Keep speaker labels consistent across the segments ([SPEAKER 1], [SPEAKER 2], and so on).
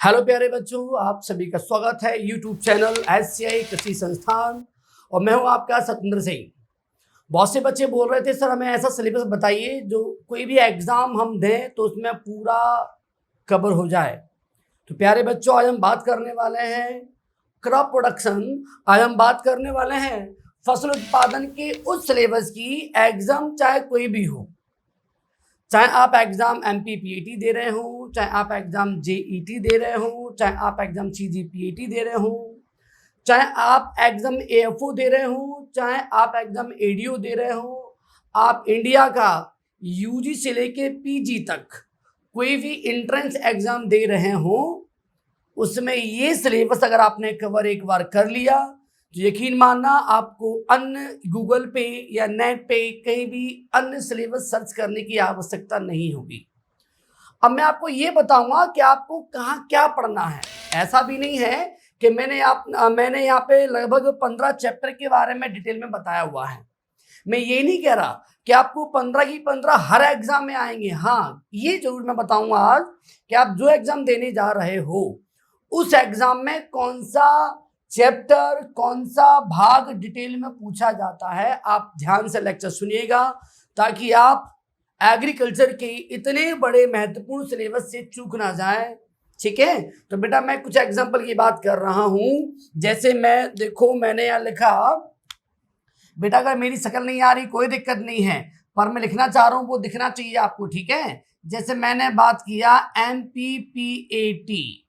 [SPEAKER 1] Hello प्यारे बच्चों, आप सभी का स्वागत है यूट्यूब चैनल एससीआई कृषि संस्थान और मैं हूं आपका सतेंद्र सिंह। बहुत से बच्चे बोल रहे थे सर हमें ऐसा सिलेबस बताइए जो कोई भी एग्जाम हम दें तो उसमें पूरा कवर हो जाए। तो प्यारे बच्चों, आज हम बात करने वाले हैं क्रॉप प्रोडक्शन। आज हम बात करने वाले हैं फसल उत्पादन के उस सिलेबस की, एग्जाम चाहे कोई भी हो, चाहे आप एग्जाम एमपीपीएटी दे रहे हो, चाहे आप एग्जाम जेईटी दे रहे हो, चाहे आप एग्जाम सीजीपीएटी दे रहे हो, चाहे आप एग्जाम एएफओ दे रहे हो, चाहे आप एग्जाम एडीओ दे रहे हो, आप इंडिया का यूजी से लेके पीजी तक कोई भी एंट्रेंस एग्जाम दे रहे हो, उसमें ये सिलेबस अगर आपने कवर एक बार कर लिया तो यकीन मानना आपको अन्य गूगल पे या नेट पे कहीं भी अन्य सिलेबस सर्च करने की आवश्यकता नहीं होगी। अब मैं आपको ये बताऊंगा कि आपको कहाँ क्या पढ़ना है। ऐसा भी नहीं है कि मैंने यहाँ पे लगभग 15 चैप्टर के बारे में डिटेल में बताया हुआ है। मैं ये नहीं कह रहा कि आपको 15 की 15 हर एग्जाम में आएंगे। हाँ, ये जरूर मैं बताऊंगा आज कि आप जो एग्जाम देने जा रहे हो उस एग्जाम में कौन सा चैप्टर, कौन सा भाग डिटेल में पूछा जाता है। आप ध्यान से लेक्चर सुनिएगा ताकि आप एग्रीकल्चर के इतने बड़े महत्वपूर्ण सिलेबस से चूक ना जाए। ठीक है, तो बेटा मैं कुछ एग्जांपल की बात कर रहा हूं। जैसे मैंने यहाँ लिखा, बेटा अगर मेरी शक्ल नहीं आ रही कोई दिक्कत नहीं है, पर मैं लिखना चाह रहा हूं वो दिखना चाहिए आपको। ठीक है, जैसे मैंने बात किया एमपीपीएटी,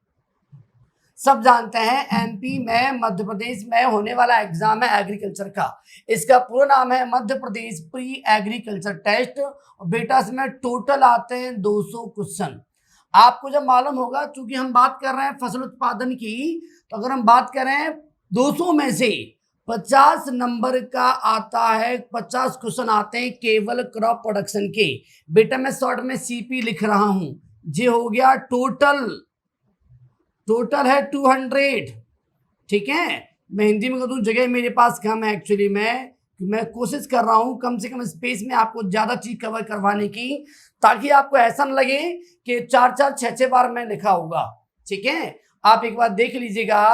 [SPEAKER 1] सब जानते हैं एमपी में मध्य प्रदेश में होने वाला एग्जाम है एग्रीकल्चर का। इसका पूरा नाम है Madhya Pradesh pre agriculture test. और बेटा इसमें टोटल आते हैं 200 क्वेश्चन। आपको जब मालूम होगा, चूंकि हम बात कर रहे हैं फसल उत्पादन की, तो अगर हम बात करें 200 में से 50 नंबर का आता है, 50 क्वेश्चन आते हैं केवल क्रॉप प्रोडक्शन के। बेटा मैं शॉर्ट में सीपी लिख रहा हूं, ये हो गया टोटल है 200। ठीक है, मैं हिंदी में कहूँ जगह मेरे पास कम है। एक्चुअली मैं कोशिश कर रहा हूँ कम से कम स्पेस में आपको ज़्यादा चीज़ कवर करवाने की, ताकि आपको ऐसा न लगे कि 4-4, 6-6 बार मैं लिखा होगा। ठीक है, आप एक बार देख लीजिएगा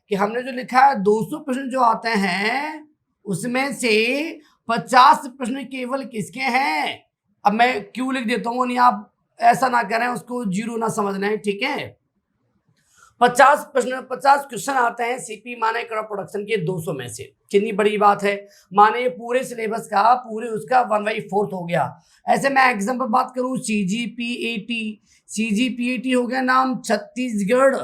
[SPEAKER 1] कि हमने जो लिखा है 200 प्रश्न जो आते हैं उसमें से 50 प्रश्न केवल किसके हैं। अब मैं क्यों लिख देता हूँ, नहीं आप ऐसा ना करें, उसको जीरो ना समझना है। ठीक है, 50 क्वेश्चन आते हैं सीपी माने क्रॉप प्रोडक्शन के 200 में से। कितनी बड़ी बात है, माने पूरे सिलेबस का पूरे उसका 1/4 हो गया। ऐसे मैं एग्जाम्पल बात करूं, सीजीपीएटी हो गया नाम, छत्तीसगढ़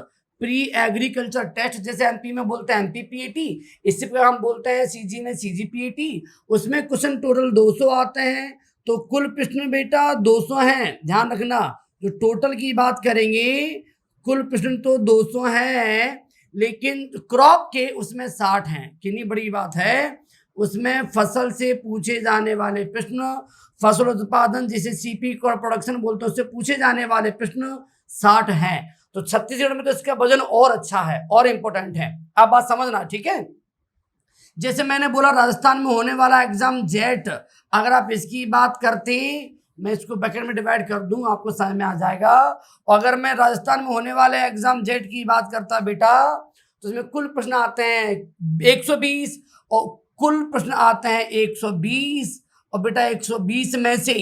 [SPEAKER 1] प्री एग्रीकल्चर टेस्ट, जैसे एमपी में बोलते हैं एमपीपीएटी, इससे पहले हम बोलते हैं सीजी में सीजीपीएटी। उसमें क्वेश्चन टोटल 200 आते हैं, तो कुल प्रश्न बेटा 200 हैं। ध्यान रखना, जो टोटल की बात करेंगे कुल प्रश्न तो 200 हैं, लेकिन क्रॉप के उसमें 60 हैं। कितनी बड़ी बात है, उसमें फसल से पूछे जाने वाले प्रश्न, फसल उत्पादन जिसे सीपी क्रॉप प्रोडक्शन बोलते हैं, उससे पूछे जाने वाले प्रश्न 60 हैं। तो छत्तीसगढ़ में तो इसका वजन और अच्छा है और इंपॉर्टेंट है। आप बात समझना। ठीक है, जैसे मैंने बोला राजस्थान में होने वाला एग्जाम जेट, अगर आप इसकी बात करते, मैं इसको ब्रैकेट में डिवाइड कर दूं आपको समझ में आ जाएगा। और अगर मैं राजस्थान में होने वाले एग्जाम जेट की बात करता बेटा, तो इसमें कुल प्रश्न आते हैं 120 और कुल प्रश्न आते हैं 120। और बेटा 120 में से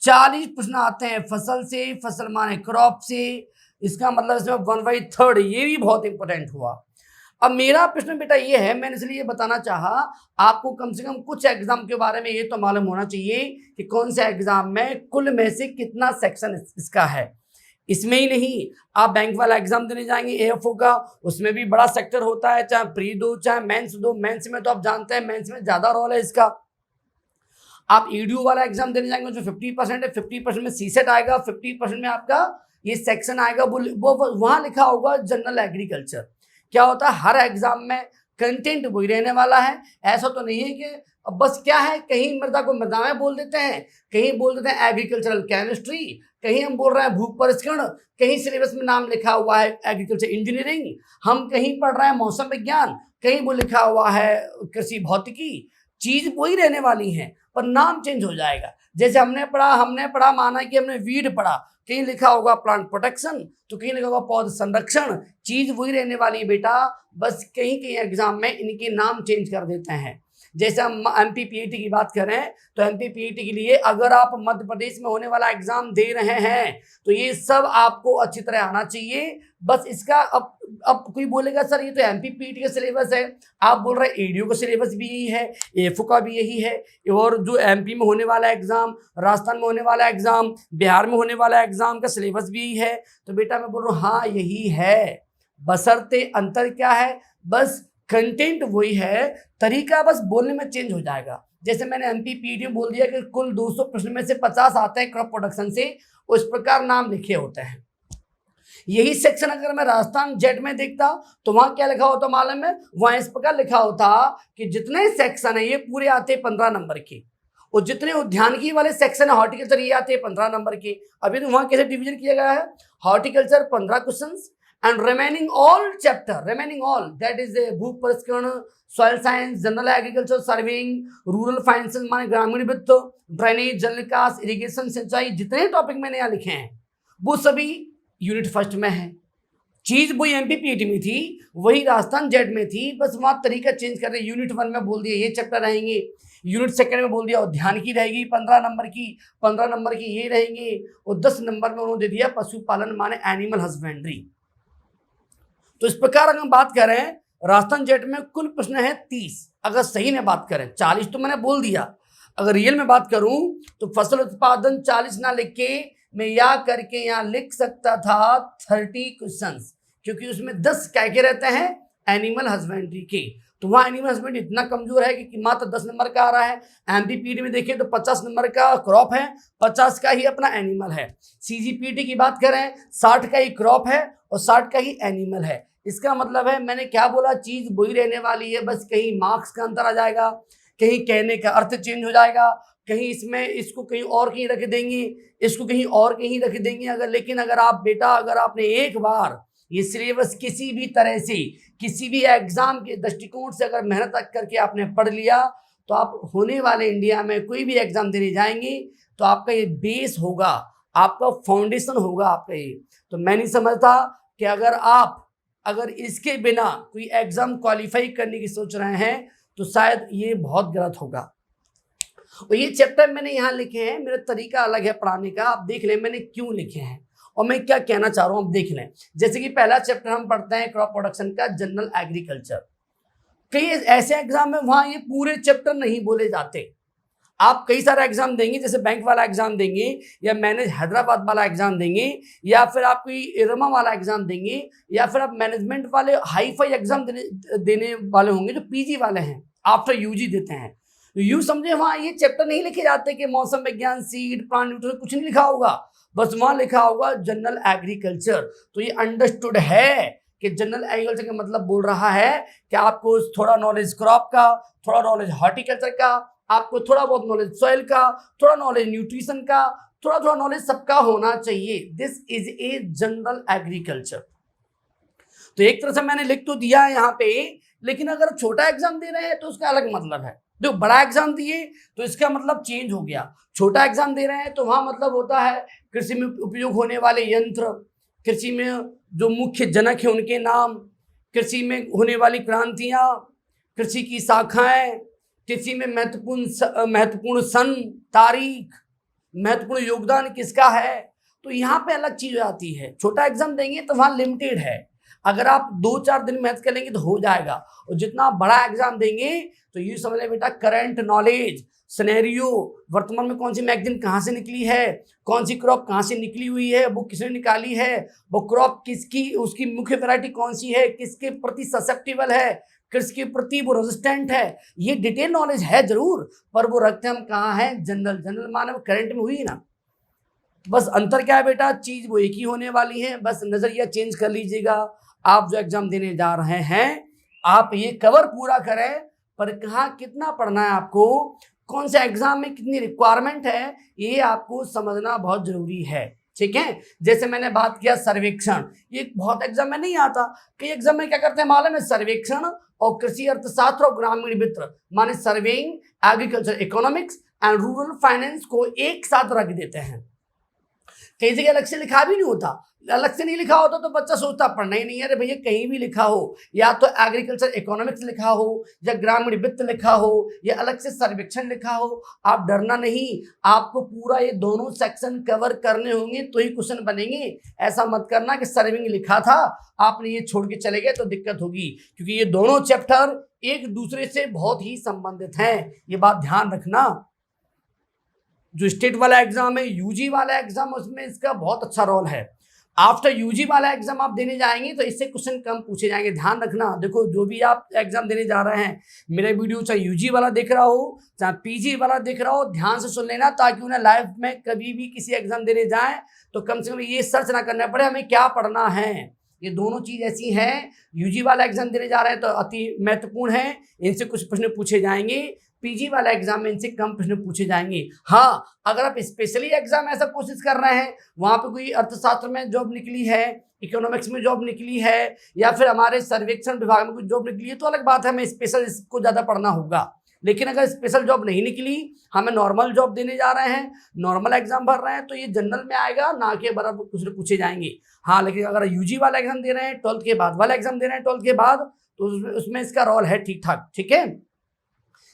[SPEAKER 1] 40 प्रश्न आते हैं फसल से, फसल माने क्रॉप से। इसका मतलब इसमें 1/3, ये भी बहुत इंपॉर्टेंट हुआ। अब मेरा प्रश्न बेटा ये है, मैंने इसलिए ये बताना चाहा, आपको कम से कम कुछ एग्जाम के बारे में ये तो मालूम होना चाहिए कि कौन से एग्जाम में कुल में से कितना सेक्शन इसका है। इसमें ही नहीं, आप बैंक वाला एग्जाम देने जाएंगे एएफओ का, उसमें भी बड़ा सेक्टर होता है, चाहे प्री दो चाहे मेंस दो। मेंस में तो आप जानते हैं मेंस में ज्यादा रोल है इसका। आप ईडीओ वाला एग्जाम देने जाएंगे जो 50% है, 50% में सीसेट आएगा, 50% में आपका ये सेक्शन आएगा, वो वहां लिखा होगा जनरल एग्रीकल्चर। क्या होता है, हर एग्जाम में कंटेंट वही रहने वाला है। ऐसा तो नहीं है कि अब बस क्या है, कहीं मृदा को मृदा में बोल देते हैं, कहीं बोल देते हैं एग्रीकल्चरल केमिस्ट्री, कहीं हम बोल रहे हैं भूप परिष्करण, कहीं सिलेबस में नाम लिखा हुआ है एग्रीकल्चर इंजीनियरिंग, हम कहीं पढ़ रहे हैं मौसम विज्ञान, कहीं वो लिखा हुआ है कृषि भौतिकी। चीज वही रहने वाली है पर नाम चेंज हो जाएगा। जैसे हमने पढ़ा माना कि हमने वीड पढ़ा, कहीं लिखा होगा प्लांट प्रोटेक्शन, तो कहीं लिखा होगा पौध संरक्षण, चीज वही रहने वाली है बेटा, बस कहीं कहीं एग्जाम में इनके नाम चेंज कर देते हैं। जैसे हम MPPET की बात करें तो MPPET के लिए अगर आप मध्य प्रदेश में होने वाला एग्जाम दे रहे हैं तो ये सब आपको अच्छी तरह आना चाहिए। बस इसका अब कोई बोलेगा सर ये तो MPPET का सिलेबस है, आप बोल रहे हैं ADO का सिलेबस भी यही है, AFO का भी यही है, और जो MP में होने वाला एग्जाम, राजस्थान में होने वाला एग्जाम, बिहार में होने वाला एग्जाम का सिलेबस भी यही है। तो बेटा मैं बोल रहा हूँ हाँ यही है, बशर्ते अंतर क्या है, बस कंटेंट वही है, तरीका बस बोलने में चेंज हो जाएगा। जैसे मैंने MPPET में बोल दिया कि कुल 200 प्रश्न में से 50 आते हैं क्रॉप प्रोडक्शन से, उस प्रकार नाम लिखे होते हैं। यही सेक्शन अगर मैं राजस्थान जेट में देखता तो वहां क्या लिखा होता मालूम है, वहां इस प्रकार लिखा होता कि जितने सेक्शन है ये पूरे आते 15 नंबर के, और जितने उद्यानिकी वाले सेक्शन है हॉर्टिकल्चर ये आते हैं 15 नंबर के। अभी तो वहां कैसे डिवीजन किया गया है, horticulture 15 questions and remaining all chapter, remaining all that is a भू परिष्करण, soil science, general agriculture, surveying, rural finance माने ग्रामीण वित्त, ड्रेनेज, जल निकास, इरिगेशन, सिंचाई, जितने टॉपिक मैंने यहाँ लिखे हैं वो सभी यूनिट फर्स्ट में है। चीज वही MPPET में थी, वही राजस्थान जेड में थी, बस वहां तरीका चेंज कर रहे। यूनिट 1 में बोल दिया ये चैप्टर रहेंगे, यूनिट 2 में बोल दिया उद्यानिकी रहेगी 15 नंबर की, 15 नंबर की ये रहेंगे, और 10 नंबर में उन्होंने दे दिया पशुपालन माने एनिमल हस्बेंड्री। तो इस प्रकार अगर हम बात करें राजस्थान जेट में कुल प्रश्न है 30, अगर सही में बात करें 40 तो मैंने बोल दिया, अगर रियल में बात करूं तो फसल उत्पादन 40 ना लिख के मैं या करके यहाँ लिख सकता था 30 क्वेश्चंस, क्योंकि उसमें 10 क्या के रहते हैं एनिमल हस्बेंड्री के। तो वहाँ एनिमल हस्बेंड्री इतना कमजोर है कि मात्र 10 नंबर का आ रहा है। MPPET में देखिए तो 50 नंबर का क्रॉप है, 50 का ही अपना एनिमल है। CGPT की बात करें 60 का ही क्रॉप है और 60 का ही एनिमल है। इसका मतलब है मैंने क्या बोला, चीज वही रहने वाली है, बस कहीं मार्क्स का अंतर आ जाएगा, कहीं कहने का अर्थ चेंज हो जाएगा, कहीं इसमें इसको कहीं और कहीं रख देंगे, इसको कहीं और कहीं रख देंगे। अगर लेकिन अगर आप बेटा अगर आपने एक बार ये सिलेबस किसी भी तरह से किसी भी एग्जाम के दृष्टिकोण से अगर मेहनत करके आपने पढ़ लिया तो आप होने वाले इंडिया में कोई भी एग्जाम देने जाएंगे तो आपका ये बेस होगा, आपका फाउंडेशन होगा आपका ये। तो मैं नहीं समझता कि अगर इसके बिना कोई एग्जाम क्वालिफाई करने की सोच रहे हैं तो शायद ये बहुत गलत होगा। और ये चैप्टर मैंने यहाँ लिखे हैं, मेरा तरीका अलग है पढ़ाने का, आप देख लें मैंने क्यों लिखे हैं और मैं क्या कहना चाह रहा हूँ, आप देख लें। जैसे कि पहला चैप्टर हम पढ़ते हैं क्रॉप प्रोडक्शन का, जनरल एग्रीकल्चर। कई ऐसे एग्जाम में वहां ये पूरे चैप्टर नहीं बोले जाते। आप कई सारे एग्जाम देंगे, जैसे बैंक वाला एग्जाम देंगे या मैनेज हैदराबाद वाला एग्जाम देंगे या फिर आप कोई इरमा वाला एग्जाम देंगे या फिर आप मैनेजमेंट वाले हाई फाई एग्जाम देने वाले होंगे जो PG वाले हैं, आफ्टर UG देते हैं। तो यूं समझे वहाँ ये चैप्टर नहीं लिखे जाते कि मौसम विज्ञान, सीड, प्लांट न्यूट्रिशन, कुछ नहीं लिखा होगा, बस वहाँ लिखा होगा जनरल एग्रीकल्चर। तो ये अंडरस्टूड है कि जनरल एग्रीकल्चर का मतलब बोल रहा है कि आपको थोड़ा नॉलेज क्रॉप का, थोड़ा नॉलेज हॉर्टिकल्चर का, आपको थोड़ा बहुत नॉलेज सॉइल का, थोड़ा नॉलेज न्यूट्रिशन का, थोड़ा नॉलेज सबका होना चाहिए। This is a general agriculture. तो एक तरह से मैंने लिख तो दिया है यहाँ पे, लेकिन अगर छोटा एग्जाम दे रहे हैं तो उसका अलग मतलब है। जो बड़ा एग्जाम दिए तो इसका मतलब चेंज हो गया। छोटा एग्जाम दे रहे हैं तो वहां मतलब होता है कृषि में उपयोग होने वाले यंत्र, कृषि में जो मुख्य जनक है उनके नाम, कृषि में होने वाली क्रांतियां, कृषि की शाखाएं, कृषि में महत्वपूर्ण सन, तारीख, महत्वपूर्ण योगदान किसका है। तो यहाँ पे अलग चीज आती है। छोटा एग्जाम देंगे तो वहां लिमिटेड है, अगर आप 2-4 दिन मेहनत करेंगे तो हो जाएगा। और जितना बड़ा एग्जाम देंगे तो ये समझ लें बेटा करंट नॉलेज, सिनेरियो, वर्तमान में कौन सी मैगजीन कहाँ से निकली है, कौन सी क्रॉप कहाँ से निकली हुई है, वो किसने निकाली है, वो क्रॉप किसकी, उसकी मुख्य वैरायटी कौन सी है, किसके प्रति ससेप्टिबल है, किसके प्रति वो रेजिस्टेंट है, ये डिटेल नॉलेज है जरूर, पर वो रखते हम कहाँ है, जनरल माने करंट में हुई ना। बस अंतर क्या है बेटा, चीज वो एक ही होने वाली है, बस नजरिया चेंज कर लीजिएगा। आप जो एग्जाम देने जा रहे हैं आप ये कवर पूरा करें, पर कहाँ कितना पढ़ना है आपको, कौन से एग्जाम में कितनी रिक्वायरमेंट है, ये आपको समझना बहुत जरूरी है। ठीक है, जैसे मैंने बात किया सर्वेक्षण, ये बहुत एग्जाम में नहीं आता। कई एग्जाम में क्या करते हैं मालूम है, सर्वेक्षण और कृषि अर्थशास्त्र और ग्रामीण वित्त माने surveying, agriculture economics and rural finance को एक साथ रख देते हैं। कई जगह अलग से लिखा भी नहीं होता। अलग से नहीं लिखा होता तो बच्चा सोचता पढ़ना ही नहीं है। अरे भैया कहीं भी लिखा हो, या तो एग्रीकल्चर इकोनॉमिक्स लिखा हो, या ग्रामीण वित्त लिखा हो, या अलग से सर्वेक्षण लिखा हो, आप डरना नहीं। आपको पूरा ये दोनों सेक्शन कवर करने होंगे तो ही क्वेश्चन बनेंगे। ऐसा मत करना कि सर्विंग लिखा था आपने ये छोड़ के चले गए तो दिक्कत होगी, क्योंकि ये दोनों चैप्टर एक दूसरे से बहुत ही संबंधित हैं। ये बात ध्यान रखना। जो स्टेट वाला एग्जाम है, यूजी वाला एग्जाम, उसमें इसका बहुत अच्छा रोल है। आफ्टर यूजी वाला एग्जाम आप देने जाएंगे तो इससे क्वेश्चन कम पूछे जाएंगे। ध्यान रखना। देखो जो भी आप एग्जाम देने जा रहे हैं, मेरा वीडियो चाहे यूजी वाला देख रहा हो चाहे पीजी वाला देख रहा हो, ध्यान से सुन लेना, ताकि उन्हें लाइफ में कभी भी किसी एग्जाम देने जाए तो कम से कम ये सर्च ना करना पड़े हमें क्या पढ़ना है। ये दोनों चीज ऐसी हैं। यूजी वाला एग्जाम देने जा रहे हैं तो अति महत्वपूर्ण है, इनसे कुछ प्रश्न पूछे जाएंगे। पीजी वाला एग्जाम में इनसे कम प्रश्न पूछे जाएंगे। हाँ, अगर आप स्पेशली एग्जाम ऐसा कोशिश कर रहे हैं, वहां पे कोई अर्थशास्त्र में जॉब निकली है, इकोनॉमिक्स में जॉब निकली है, या फिर हमारे सर्वेक्षण विभाग में कोई जॉब निकली है, तो अलग बात है, हमें स्पेशल इसको ज्यादा पढ़ना होगा। लेकिन अगर स्पेशल जॉब नहीं निकली, हमें नॉर्मल जॉब देने जा रहे हैं, नॉर्मल एग्जाम भर रहे हैं, तो ये जनरल में आएगा, ना के बराबर कुछ पूछे जाएंगे। हाँ, लेकिन अगर यूजी वाला एग्जाम दे रहे हैं, 12th के बाद वाला एग्जाम दे रहे हैं 12th के बाद, तो उसमें इसका रोल है ठीक ठाक। ठीक है।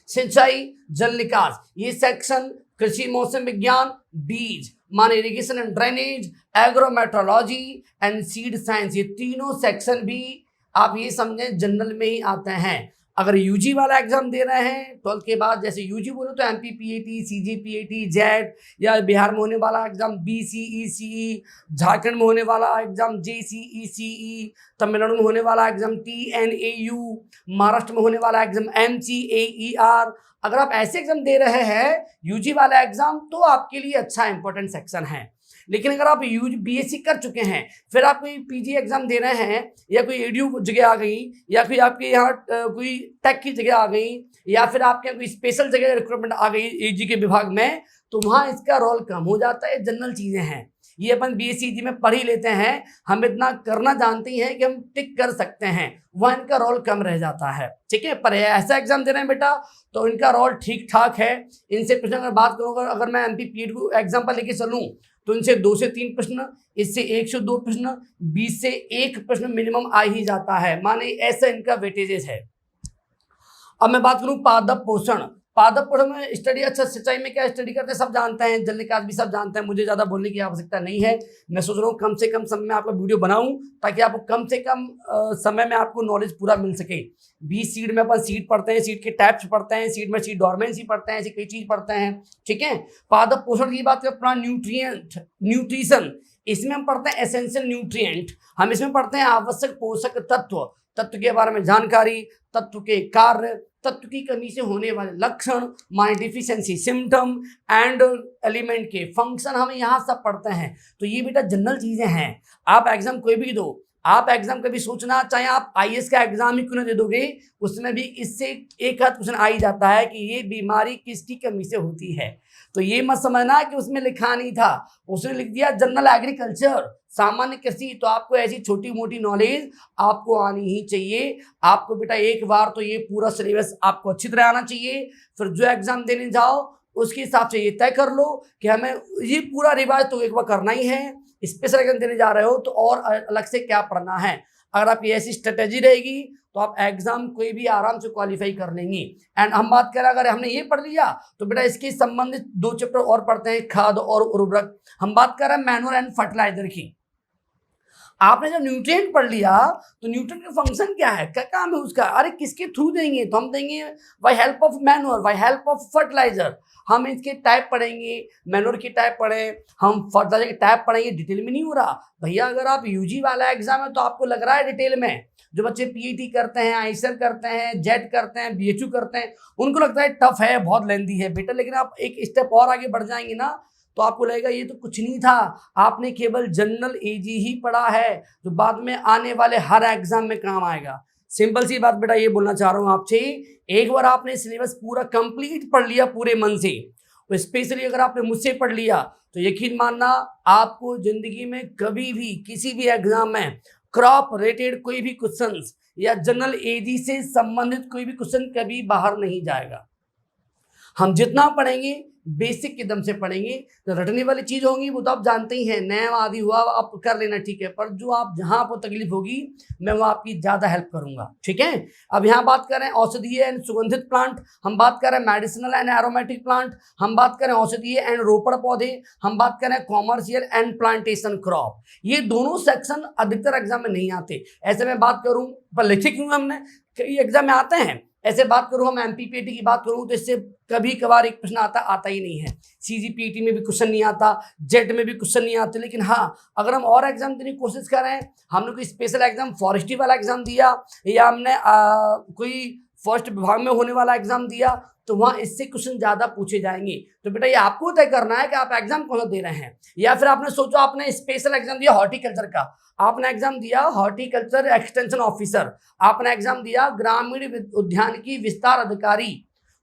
[SPEAKER 1] सिंचाई जल निकास, ये सेक्शन कृषि मौसम विज्ञान, बीज मान irrigation and drainage, agrometeorology and seed science, ये तीनों सेक्शन भी आप ये समझें जनरल में ही आते हैं। अगर यूजी वाला एग्जाम दे रहे हैं 12th के बाद, जैसे यूजी बोलो तो एमपीपीएटी, सीजीपीएटी, जेड, या बिहार में होने वाला एग्जाम बीसीईसीई, झारखंड में होने वाला एग्जाम जेसीईसीई, तमिलनाडु में होने वाला एग्जाम टीएनएयू, महाराष्ट्र में होने वाला एग्जाम एमसीएईआर, अगर आप ऐसे एग्जाम दे रहे हैं यूजी वाला एग्जाम, तो आपके लिए अच्छा इंपॉर्टेंट सेक्शन है। लेकिन अगर आप बीएससी कर चुके हैं, फिर आप कोई पीजी एग्जाम दे रहे हैं, या कोई एडीयू जगह आ गई, या फिर आपके यहाँ कोई टेक की जगह आ गई, या फिर आपके यहाँ कोई स्पेशल जगह रिक्रूटमेंट आ गई एजी के विभाग में, तो वहाँ इसका रोल कम हो जाता है। जनरल चीज़ें हैं, ये अपन बीएससी में पढ़ ही लेते हैं, हम इतना करना जानते हैं कि हम टिक कर सकते हैं, वह इनका रोल कम रह जाता है। ठीक है। पर ऐसा एग्जाम दे रहे हैं बेटा, तो इनका रोल ठीक ठाक है। इनसे प्रश्न अगर बात करूँ, अगर मैं एमपीपीएटी को एग्जाम्पल लेके चलूँ, तो इनसे 2 से 3 प्रश्न, इससे 1 से 2 प्रश्न, 20 से 1 प्रश्न मिनिमम आ ही जाता है, माने ऐसा इनका वेटेजेस है। अब मैं बात करूं पादप पोषण। पादप पोषण में स्टडी, अच्छा सिंचाई में क्या स्टडी करते हैं सब जानते हैं, जल निकास भी सब जानते हैं, मुझे ज्यादा बोलने की आवश्यकता नहीं है। मैं सोच रहा हूँ कम से कम समय में आपका वीडियो बनाऊं, ताकि आपको कम से कम समय में आपको नॉलेज पूरा मिल सके। 20 सीड में अपन सीड पढ़ते हैं, सीड के टाइप्स पढ़ते हैं, सीड में सीड डोरमेंसी पढ़ते हैं, ऐसी कई चीज पढ़ते हैं। ठीक है। पादप पोषण की बात करें, अपना न्यूट्रिशन, इसमें हम पढ़ते हैं एसेंशियल न्यूट्रिएंट, हम इसमें पढ़ते हैं आवश्यक पोषक तत्व, तत्व के बारे में जानकारी, तत्व के कार्य, तत्व की कमी से होने वाले लक्षण, माने डिफिशियंसी सिम्टम, एंड एलिमेंट के फंक्शन, हम यहाँ सब पढ़ते हैं। तो ये बेटा जनरल चीजें हैं। आप एग्जाम कोई भी दो, आप एग्जाम कभी सोचना, चाहे आप आईएएस का एग्जाम ही क्यों ना दे दोगे, उसमें भी इससे एक हाथ क्वेश्चन आ ही जाता है कि ये बीमारी किसकी कमी से होती है। तो ये मत समझना कि उसमें लिखा नहीं था, उसने लिख दिया जनरल एग्रीकल्चर, सामान्य कृषि। तो आपको ऐसी छोटी मोटी नॉलेज आपको आनी ही चाहिए। आपको बेटा एक बार तो ये पूरा सिलेबस आपको अच्छी तरह आना चाहिए, फिर जो एग्जाम देने जाओ उसके हिसाब से ये तय कर लो कि हमें ये पूरा रिवाज तो एक बार करना ही है। स्पेशल एग्जाम देने जा रहे हो तो और अलग से क्या पढ़ना है। अगर आपकी ऐसी स्ट्रेटेजी रहेगी तो आप एग्जाम कोई भी आराम से क्वालिफाई कर लेंगे। एंड हम बात करें, अगर हमने ये पढ़ लिया तो बेटा इसके संबंधित 2 चैप्टर और पढ़ते हैं, खाद और उर्वरक। हम बात कर रहे हैं मैनुअल एंड फर्टिलाइजर की। आपने जब न्यूट्रिएंट पढ़ लिया तो न्यूट्रिएंट का फंक्शन क्या है, क्या काम है उसका, अरे किसके थ्रू देंगे, तो हम देंगे by help of manual, by help of fertilizer. हम इसके टाइप पढ़ेंगे, मैनुअल की टाइप पढ़ें, हम फर्टिलाइजर की टाइप पढ़ेंगे। डिटेल में नहीं हो रहा भैया। अगर आप यूजी वाला एग्जाम है तो आपको लग रहा है डिटेल में, जो बच्चे पीईटी करते हैं, आईसर करते हैं, जेड करते हैं, बीएचयू करते हैं, उनको लगता है टफ है, बहुत लेंदी है बेटा। लेकिन आप एक स्टेप और आगे बढ़ जाएंगे ना, तो आपको लगेगा ये तो कुछ नहीं था, आपने केवल जनरल एजी ही पढ़ा है, जो बाद में आने वाले हर एग्जाम में काम आएगा। सिंपल सी बात बेटा ये बोलना चाह रहा हूं आपसे, एक बार आपने सिलेबस पूरा कंप्लीट पढ़ लिया पूरे मन से, स्पेशली अगर आपने मुझसे पढ़ लिया, तो यकीन मानना आपको जिंदगी में कभी भी किसी भी एग्जाम में क्रॉप रिलेटेड कोई भी क्वेश्चन या जनरल एजी से संबंधित कोई भी क्वेश्चन कभी बाहर नहीं जाएगा। हम जितना पढ़ेंगे बेसिक कदम से पढ़ेंगे। तो रटने वाली चीज़ होंगी वो तो आप जानते ही हैं, नया आदि हुआ आप कर लेना, ठीक है, पर जो आप जहाँ आपको तकलीफ होगी मैं वो आपकी ज़्यादा हेल्प करूँगा, ठीक है। अब यहाँ बात करें औषधीय एंड सुगंधित प्लांट, हम बात करें मेडिसिनल एंड एरोमेटिक प्लांट, हम बात करें औषधीय एंड रोपड़ पौधे, हम बात करें कॉमर्शियल एंड प्लांटेशन क्रॉप। ये दोनों सेक्शन अधिकतर एग्जाम में नहीं आते। ऐसे में बात करूँ पर लिखे क्यों हमने, कई एग्जाम में आते हैं। ऐसे बात करूँ हम एमपीपीटी की बात करूँ तो इससे कभी कभार एक प्रश्न आता ही नहीं है। सीजीपीटी में भी क्वेश्चन नहीं आता, जेड में भी क्वेश्चन नहीं आते। लेकिन हाँ, अगर हम और एग्जाम देने की कोशिश करें, हमने कोई स्पेशल एग्जाम फॉरेस्ट्री वाला एग्जाम दिया या हमने कोई फर्स्ट विभाग में होने वाला एग्जाम दिया, तो वहाँ इससे क्वेश्चन ज़्यादा पूछे जाएंगे। तो बेटा ये आपको तय करना है कि आप एग्जाम कौन सा दे रहे हैं। या फिर आपने सोचा आपने स्पेशल एग्जाम दिया हॉर्टिकल्चर का, आपने एग्जाम दिया हॉर्टिकल्चर एक्सटेंशन ऑफिसर, आपने एग्जाम दिया ग्रामीण उद्यान की विस्तार अधिकारी,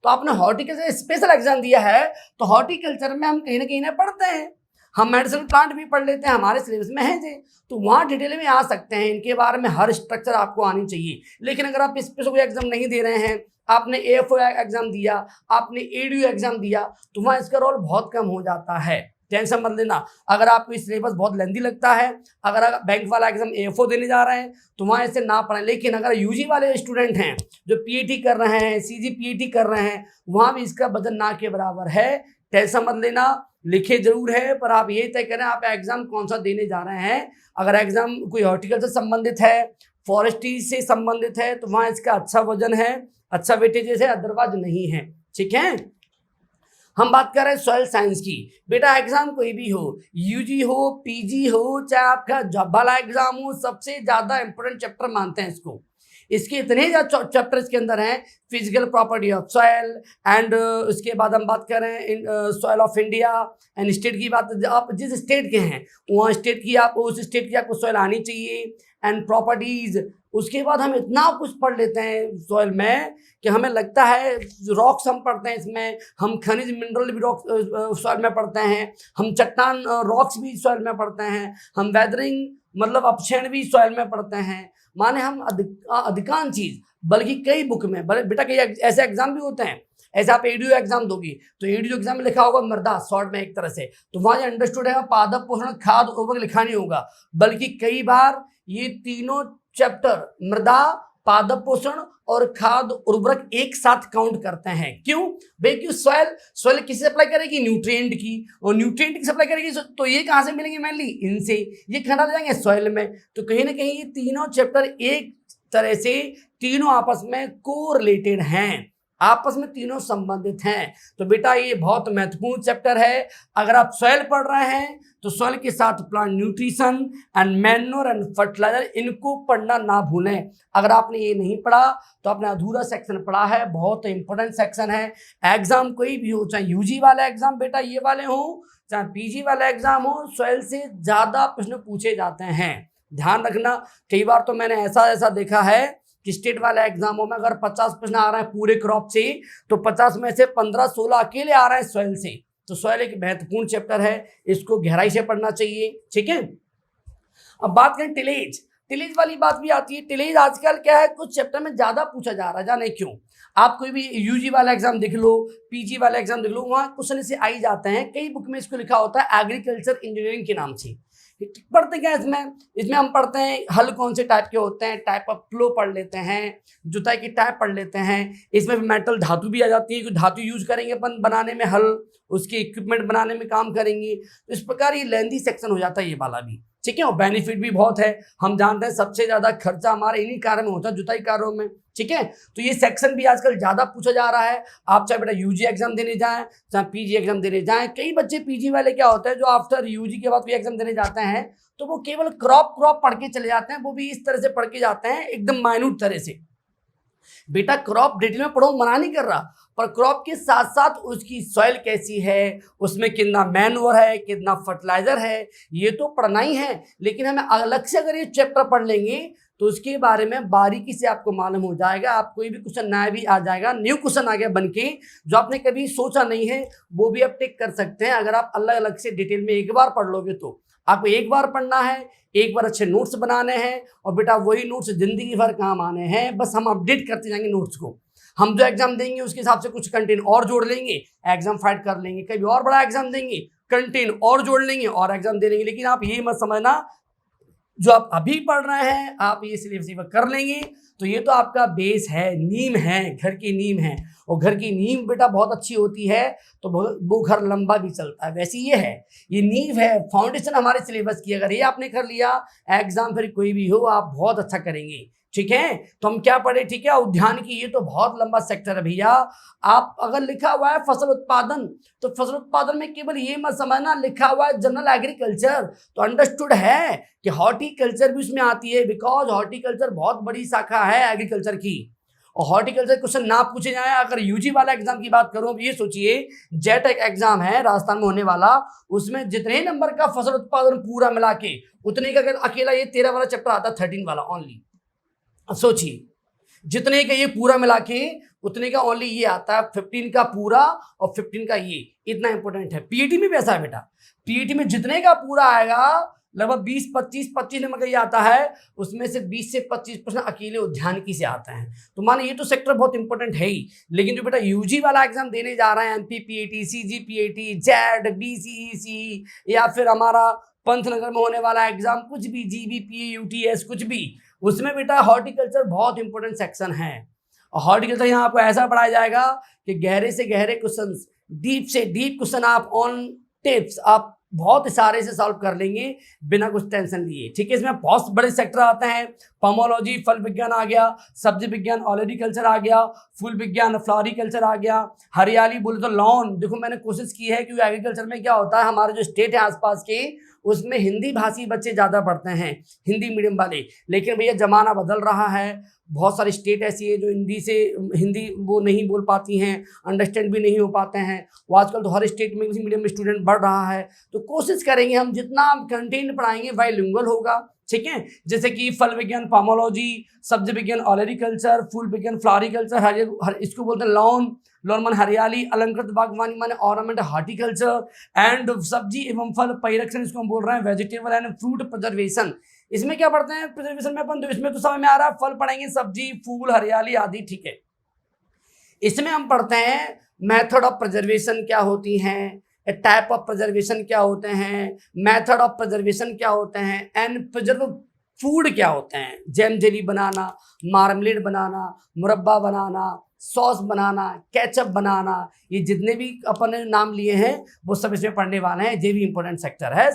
[SPEAKER 1] तो आपने हॉर्टिकल्चर स्पेशल एग्जाम दिया है। तो हॉर्टिकल्चर में हम कहीं ना पढ़ते हैं, हम मेडिसिनल प्लांट भी पढ़ लेते हैं, हमारे सिलेबस में है जे, तो वहाँ डिटेल में आ सकते हैं। इनके बारे में हर स्ट्रक्चर आपको आनी चाहिए। लेकिन अगर आप स्पेशल कोई एग्जाम नहीं दे रहे हैं, आपने एएफओ एग्जाम दिया, आपने एडीओ एग्जाम दिया, तो वहाँ इसका रोल बहुत कम हो जाता है। टेंशन मत लेना। अगर आपको सिलेबस बहुत लेंदी लगता है, अगर आप बैंक वाला एग्जाम एएफओ देने जा रहे हैं, तो वहाँ ऐसे ना पढ़ें। लेकिन अगर यूजी वाले स्टूडेंट हैं जो पीएटी कर रहे हैं, सीजीपीएटी कर रहे हैं, वहाँ भी इसका वजन ना के बराबर है। टेंशन मत लेना, लिखे जरूर है, पर आप ये तय करें आप एग्जाम कौन सा देने जा रहे हैं। अगर एग्जाम कोई हॉर्टिकल्चर से संबंधित है, फॉरेस्ट्री से संबंधित है, तो वहाँ इसका अच्छा वजन है, अच्छा वेटेजेस है, अदरवाइज नहीं है, ठीक है। हम बात कर रहे हैं सॉइल साइंस की। बेटा एग्जाम कोई भी हो, यूजी हो, पीजी हो, चाहे आपका जॉब वाला एग्जाम हो, सबसे ज्यादा इंपॉर्टेंट चैप्टर मानते हैं इसको। इसके इतने ज़्यादा चैप्टर इसके अंदर हैं, physical property of soil and उसके बाद हम बात करें soil of India and state की बात, आप जिस स्टेट के हैं वहाँ स्टेट की आप उस स्टेट की आपको सॉयल आनी चाहिए एंड प्रॉपर्टीज़। उसके बाद हम इतना कुछ पढ़ लेते हैं सॉयल में कि हमें लगता है रॉक्स हम पढ़ते हैं इसमें, हम खनिज मिनरल भी रॉक सॉयल में पढ़ते हैं, हम चट्टान रॉक्स भी सॉयल में पढ़ते हैं, हम वेदरिंग मतलब अपक्षण भी सॉयल में पढ़ते हैं। माने हम अधिकांश चीज, बल्कि कई बुक में बेटा कई ऐसे एग्जाम भी होते हैं। ऐसे आप एडीओ एग्जाम दोगी तो एडीओ एग्जाम में लिखा होगा मृदा शॉर्ट में एक तरह से, तो वहां अंडरस्टूड है पादप पोषण खाद उर्वरक लिखा नहीं होगा, बल्कि कई बार ये तीनों चैप्टर मृदा पादप पोषण और खाद उर्वरक एक साथ काउंट करते हैं। क्यों भाई, क्यों सॉइल किससे सप्लाई करेगी, न्यूट्रिएंट की, और न्यूट्रिएंट की सप्लाई करेगी तो ये कहाँ से मिलेंगे, मेनली इनसे, ये खाना जाएंगे सॉइल में। तो कहीं ना कहीं ये तीनों चैप्टर एक तरह से तीनों आपस में कोरिलेटेड हैं, आपस में तीनों संबंधित हैं। तो बेटा ये बहुत महत्वपूर्ण चैप्टर है। अगर आप सॉइल पढ़ रहे हैं तो सॉइल के साथ plant nutrition and manure and fertilizer, इनको पढ़ना ना भूलें। अगर आपने ये नहीं पढ़ा तो आपने अधूरा सेक्शन पढ़ा है, बहुत इंपॉर्टेंट सेक्शन है। एग्जाम कोई भी हो, चाहे यूजी वाला एग्जाम बेटा ये वाले हो, चाहे पीजी वाला एग्जाम हो, सॉइल से ज्यादा प्रश्न पूछे जाते हैं। ध्यान रखना, कई बार तो मैंने ऐसा देखा है कि स्टेट वाले एग्जामों में अगर 50 प्रश्न आ रहे हैं पूरे क्रॉप से, तो 50 में से 15-16 अकेले आ रहे हैं सॉइल से। तो सॉइल एक महत्वपूर्ण चैप्टर है, इसको गहराई से पढ़ना चाहिए, ठीक है। अब बात करें टिलेज वाली बात भी आती है। टिलेज आजकल क्या है, कुछ चैप्टर में ज्यादा पूछा जा रहा है, जाने क्यों। आप कोई भी यूजी वाला एग्जाम देख लो, पीजी वाला एग्जाम देख लो, वहां क्वेश्चन से आ ही जाते हैं। कई बुक में इसको लिखा होता है एग्रीकल्चर इंजीनियरिंग के नाम से। पढ़ते क्या इसमें हम पढ़ते हैं हल कौन से टाइप के होते हैं, टाइप ऑफ फ्लो पढ़ लेते हैं, जुताई की टाइप पढ़ लेते हैं। इसमें मेटल धातु भी आ जाती है, क्योंकि धातु यूज करेंगे अपन बनाने में, हल उसके इक्विपमेंट बनाने में काम करेंगे। तो इस प्रकार ये लेंथी सेक्शन हो जाता है ये वाला भी, ठीक है। और बेनिफिट भी बहुत है, हम जानते हैं सबसे ज्यादा खर्चा हमारे इन्हीं कार्य में होता है, जुताई कार्यों में, ठीक है। तो ये सेक्शन भी आजकल ज्यादा पूछा जा रहा है। आप चाहे बेटा यूजी एग्जाम देने जाएं, चाहे पीजी एग्जाम देने जाएं, कई बच्चे पीजी वाले क्या होता है जो आफ्टर यूजी के बाद कोई एग्जाम देने जाते हैं तो वो केवल क्रॉप पढ़ के चले जाते हैं। वो भी इस तरह से पढ़ के जाते हैं, एकदम माइन्यूट तरह से। बेटा क्रॉप डिटेल में पढ़ो, मना नहीं कर रहा, पर क्रॉप के साथ साथ उसकी सॉइल कैसी है, उसमें कितना मैनूर है, कितना फर्टिलाइजर है, ये तो पढ़ना ही है। लेकिन हमें अलग से अगर ये चैप्टर पढ़ लेंगे तो उसके बारे में बारीकी से आपको मालूम हो जाएगा। आप कोई भी क्वेश्चन नया भी आ जाएगा, न्यू क्वेश्चन आ गया बनके, जो आपने कभी सोचा नहीं है, वो भी आप टिक कर सकते हैं। अगर आप अलग अलग से डिटेल में एक बार पढ़ लोगे तो आपको एक बार पढ़ना है, एक बार अच्छे नोट्स बनाने हैं, और बेटा वही नोट्स जिंदगी भर काम आने हैं। बस हम अपडेट करते जाएंगे नोट्स को। हम जो एग्जाम देंगे उसके हिसाब से कुछ कंटेंट और जोड़ लेंगे, एग्जाम फाइट कर लेंगे, कभी और बड़ा एग्जाम देंगे, कंटेंट और जोड़ लेंगे और एग्जाम दे लेंगे। लेकिन आप ये मत समझना जो आप अभी पढ़ रहे हैं आप ये सिलेबस कर लेंगे तो ये तो आपका बेस है, नींव है, घर की नींव है। और घर की नींव बेटा बहुत अच्छी होती है तो वो घर लंबा भी चलता है। वैसे ये है, ये नींव है, फाउंडेशन हमारे सिलेबस की। अगर ये आपने कर लिया, एग्जाम फिर कोई भी हो आप बहुत अच्छा करेंगे। ठीक है, तो हम क्या पढ़े, ठीक है, उद्यान की, ये तो बहुत लंबा सेक्टर है भैया। आप अगर लिखा हुआ है फसल उत्पादन, तो फसल उत्पादन में केवल ये मत समझना लिखा हुआ है जनरल एग्रीकल्चर, तो अंडरस्टूड है कि हॉर्टिकल्चर भी उसमें आती है, बिकॉज हॉर्टिकल्चर बहुत बड़ी शाखा है एग्रीकल्चर की। और हॉर्टिकल्चर क्वेश्चन ना पूछे जाए, अगर यूजी वाला एग्जाम की बात करूं, ये सोचिए जेट एग्जाम है राजस्थान में होने वाला, उसमें जितने नंबर का फसल उत्पादन पूरा मिला के उतने का अकेला ये 13 वाला चैप्टर आता है, 13 वाला ओनली। अब सोचिए जितने का ये पूरा मिला के उतने का ओनली ये आता है, 15 का पूरा और 15 का ये, इतना इंपॉर्टेंट है। पीईटी में भी ऐसा है बेटा, पीईटी में जितने का पूरा आएगा लगभग 20-25 नंबर का ये आता है, उसमें से 20 से 25% अकेले उद्यानिकी से आता है। तो माने ये तो सेक्टर बहुत इंपॉर्टेंट है ही, लेकिन जो बेटा यूजी वाला एग्जाम देने जा रहे हैं, MP PET, CG PET, Z, BCEC या फिर हमारा पंतनगर में होने वाला एग्जाम, कुछ भी जीबीपी, यूटीएस, कुछ भी, उसमें बेटा हॉर्टिकल्चर बहुत इंपॉर्टेंट सेक्शन है। और हॉर्टिकल्चर यहाँ आपको ऐसा पढ़ाया जाएगा कि गहरे से गहरे क्वेश्चन, डीप से डीप क्वेश्चन आप ऑन टिप्स आप बहुत इशारे से सॉल्व कर लेंगे बिना कुछ टेंशन लिए। ठीक है, इसमें बहुत बड़े सेक्टर आते हैं, पोमोलॉजी फल विज्ञान आ गया, सब्जी विज्ञान ऑलरिकल्चर आ गया, फूल विज्ञान फ्लोरिकल्चर आ गया, हरियाली बोले तो लॉन। देखो मैंने कोशिश की है क्योंकि एग्रीकल्चर में क्या होता है, हमारे जो स्टेट है आसपास के उसमें हिंदी भाषी बच्चे ज़्यादा पढ़ते हैं, हिंदी मीडियम वाले। लेकिन भैया ज़माना बदल रहा है, बहुत सारी स्टेट ऐसी है जो हिंदी वो नहीं बोल पाती हैं, अंडरस्टैंड भी नहीं हो पाते हैं। वो आजकल तो हर स्टेट में इंग्लिश मीडियम में स्टूडेंट बढ़ रहा है, तो कोशिश करेंगे हम जितना कंटेंट पढ़ाएंगे बाइलिंगुअल होगा। ठीक है, जैसे कि फल विज्ञान पोमोलॉजी, सब्जी विज्ञान ऑलरिकल्चर, फूल विज्ञान फ्लोरिकल्चर, इसको बोलते हैं लॉन, लॉन माने हरियाली, अलंकृत बागवानी माने ऑर्नामेंट हॉर्टिकल्चर, एंड सब्जी एवं फल परिरक्षण इसको हम बोल रहे हैं वेजिटेबल एंड फ्रूट प्रिजर्वेशन। इसमें क्या पढ़ते हैं प्रिजर्वेशन में अपन, तो इसमें तो समझ में आ रहा है, फल पढ़ेंगे, सब्जी, फूल, हरियाली आदि। ठीक है, इसमें हम पढ़ते हैं मेथड ऑफ प्रिजर्वेशन क्या होती हैं, टाइप ऑफ प्रिजर्वेशन क्या होते हैं, मेथड ऑफ प्रिजर्वेशन क्या होते हैं, एंड प्रिजर्व फूड क्या होते हैं, जैम जेली बनाना, मार्मलेड बनाना, मुरब्बा बनाना, सॉस बनाना, केचप बनाना, ये जितने भी अपन ने नाम लिए हैं वो सब इसमें पढ़ने वाले हैं। ये भी इंपॉर्टेंट सेक्टर है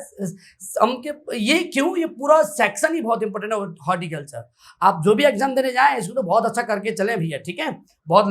[SPEAKER 1] हमके। ये क्यों, ये पूरा सेक्शन ही बहुत इंपॉर्टेंट है हॉर्टिकल्चर। आप जो भी एग्जाम देने जाएं इसको तो बहुत अच्छा करके चलें भैया। ठीक है, बहुत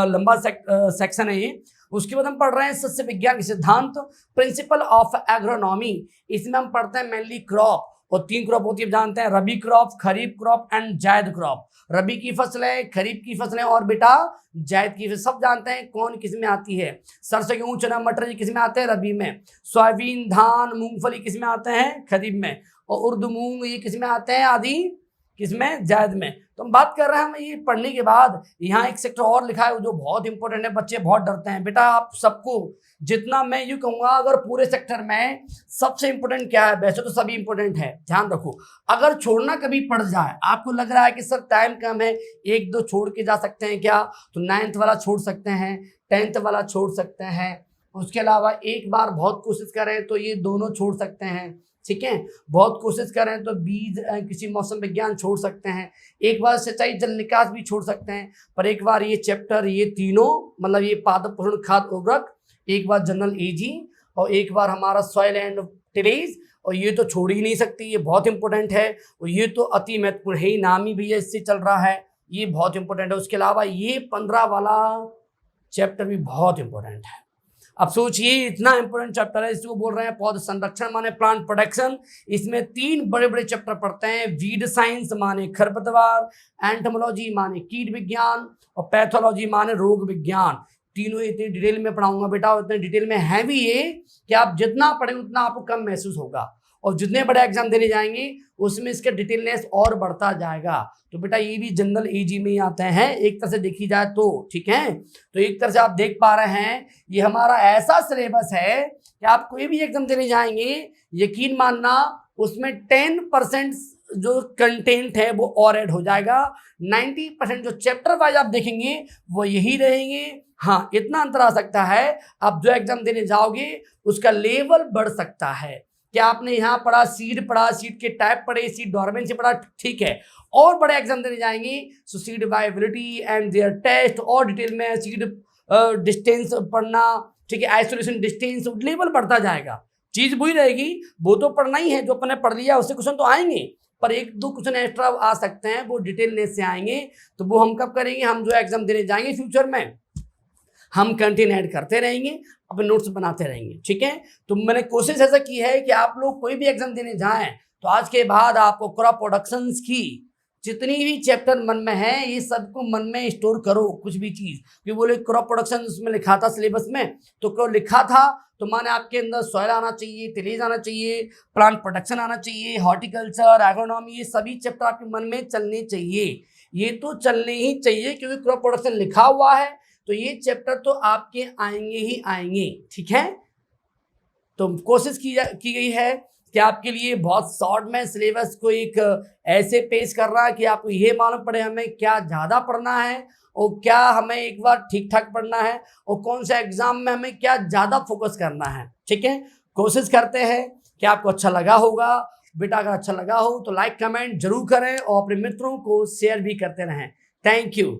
[SPEAKER 1] लंबा सेक्शन है ये। उसके बाद हम पढ़ रहे हैं सस्य विज्ञान के सिद्धांत, प्रिंसिपल ऑफ एग्रोनॉमी। इसमें हम पढ़ते हैं मेनली क्रॉप, और 3 क्रॉप होती है जानते हैं, रबी क्रॉप, खरीफ क्रॉप एंड जायद क्रॉप। रबी की फसलें, खरीफ की फसलें और बेटा जायद की फसलें, सब जानते हैं कौन किस में आती है। सरसों, गेहूं, चना, मटर ये किस में आते हैं, रबी में। सोयाबीन, धान, मूंगफली किस में आते हैं, खरीफ में। और उर्द मूंग ये किस में आते हैं, आदि किसमें, जायद में। तो हम बात कर रहे हैं, ये पढ़ने के बाद यहाँ एक सेक्टर और लिखा है जो बहुत इंपॉर्टेंट है, बच्चे बहुत डरते हैं। बेटा आप सबको जितना मैं यूँ कहूँगा, अगर पूरे सेक्टर में सबसे इंपॉर्टेंट क्या है, वैसे तो सभी इंपॉर्टेंट है, ध्यान रखो। अगर छोड़ना कभी पड़ जाए, आपको लग रहा है कि सर टाइम कम है, 1-2 छोड़ के जा सकते हैं क्या, तो 9th वाला छोड़ सकते हैं, 10th वाला छोड़ सकते हैं। उसके अलावा एक बार बहुत कोशिश करें तो ये दोनों छोड़ सकते हैं। ठीक है, बहुत कोशिश करें तो बीज किसी मौसम विज्ञान छोड़ सकते हैं, एक बार सिंचाई जल निकास भी छोड़ सकते हैं, पर एक बार ये चैप्टर, ये तीनों मतलब ये पादप पोषण खाद उर्वरक, एक बार जनरल एजी और एक बार हमारा सॉइल एंड टिलेज, और ये तो छोड़ ही नहीं सकती, ये बहुत इंपॉर्टेंट है। और ये तो अति महत्वपूर्ण है, नाम ही भैया इससे चल रहा है, ये बहुत इंपॉर्टेंट है। उसके अलावा ये 15 वाला चैप्टर भी बहुत इंपॉर्टेंट है। अब सोचिए इतना इंपॉर्टेंट चैप्टर है, इसको बोल रहे हैं पौध संरक्षण माने प्लांट प्रोटेक्शन। इसमें 3 बड़े बड़े चैप्टर पढ़ते हैं, वीड साइंस माने खरपतवार, एंटोमोलॉजी माने कीट विज्ञान, और पैथोलॉजी माने रोग विज्ञान। तीनों इतनी डिटेल में पढ़ाऊंगा बेटा, इतने डिटेल में है भी ये कि आप जितना पढ़ेंगे उतना आपको कम महसूस होगा, और जितने बड़े एग्जाम देने जाएंगे उसमें इसका डिटेलनेस और बढ़ता जाएगा। तो बेटा ये भी जनरल एजी में ही आते हैं एक तरह से देखी जाए तो। ठीक है, तो एक तरह से आप देख पा रहे हैं ये हमारा ऐसा सिलेबस है कि आप कोई भी एग्जाम देने जाएंगे, यकीन मानना उसमें 10% जो कंटेंट है वो और ऐड हो जाएगा। 90% जो चैप्टर वाइज आप देखेंगे वो यही रहेंगे। हाँ, इतना अंतर आ सकता है, आप जो एग्जाम देने जाओगे उसका लेवल बढ़ सकता है। क्या आपने यहाँ पढ़ा, सीट के टाइप पढ़े, सीट डोरमेंसी पढ़ा, ठीक है। और बड़े एग्जाम देने जाएंगे so seat viability and their test और डिटेल में सीट डिस्टेंस पढ़ना, ठीक है, आइसोलेशन डिस्टेंस, लेवल बढ़ता जाएगा। चीज वही रहेगी, वो तो पढ़ना ही है जो अपने पढ़ लिया, उससे क्वेश्चन तो आएंगे, पर एक दो क्वेश्चन एक्स्ट्रा आ सकते हैं, वो डिटेलनेस से आएंगे। तो वो हम कब करेंगे, हम जो एग्जाम देने जाएंगे फ्यूचर में, हम कंटेंट ऐड करते रहेंगे, अपने नोट्स बनाते रहेंगे, ठीक है। तो मैंने कोशिश ऐसा की है कि आप लोग कोई भी एग्जाम देने जाएं तो आज के बाद आपको क्रॉप प्रोडक्शंस की जितनी भी चैप्टर मन में है ये सबको मन में स्टोर करो। कुछ भी चीज कि बोले क्रॉप प्रोडक्शन उसमें लिखा था सिलेबस में, तो क्यों लिखा था, तो माने आपके अंदर सॉइल आना चाहिए, टिलेज आना चाहिए, प्लांट प्रोडक्शन आना चाहिए, हॉर्टिकल्चर, एग्रोनॉमी, ये सभी चैप्टर आपके मन में चलने चाहिए। ये तो चलने ही चाहिए क्योंकि क्रॉप प्रोडक्शन लिखा हुआ है, तो ये चैप्टर तो आपके आएंगे ही आएंगे, ठीक है। तो कोशिश की गई है कि आपके लिए बहुत शॉर्ट में सिलेबस को एक ऐसे पेश कर रहा है कि आपको ये मालूम पड़े हमें क्या ज़्यादा पढ़ना है और क्या हमें एक बार ठीक ठाक पढ़ना है और कौन सा एग्जाम में हमें क्या ज़्यादा फोकस करना है, ठीक है। कोशिश करते हैं कि आपको अच्छा लगा होगा। बेटा अगर अच्छा लगा हो तो लाइक कमेंट जरूर करें और अपने मित्रों को शेयर भी करते रहें। Thank you.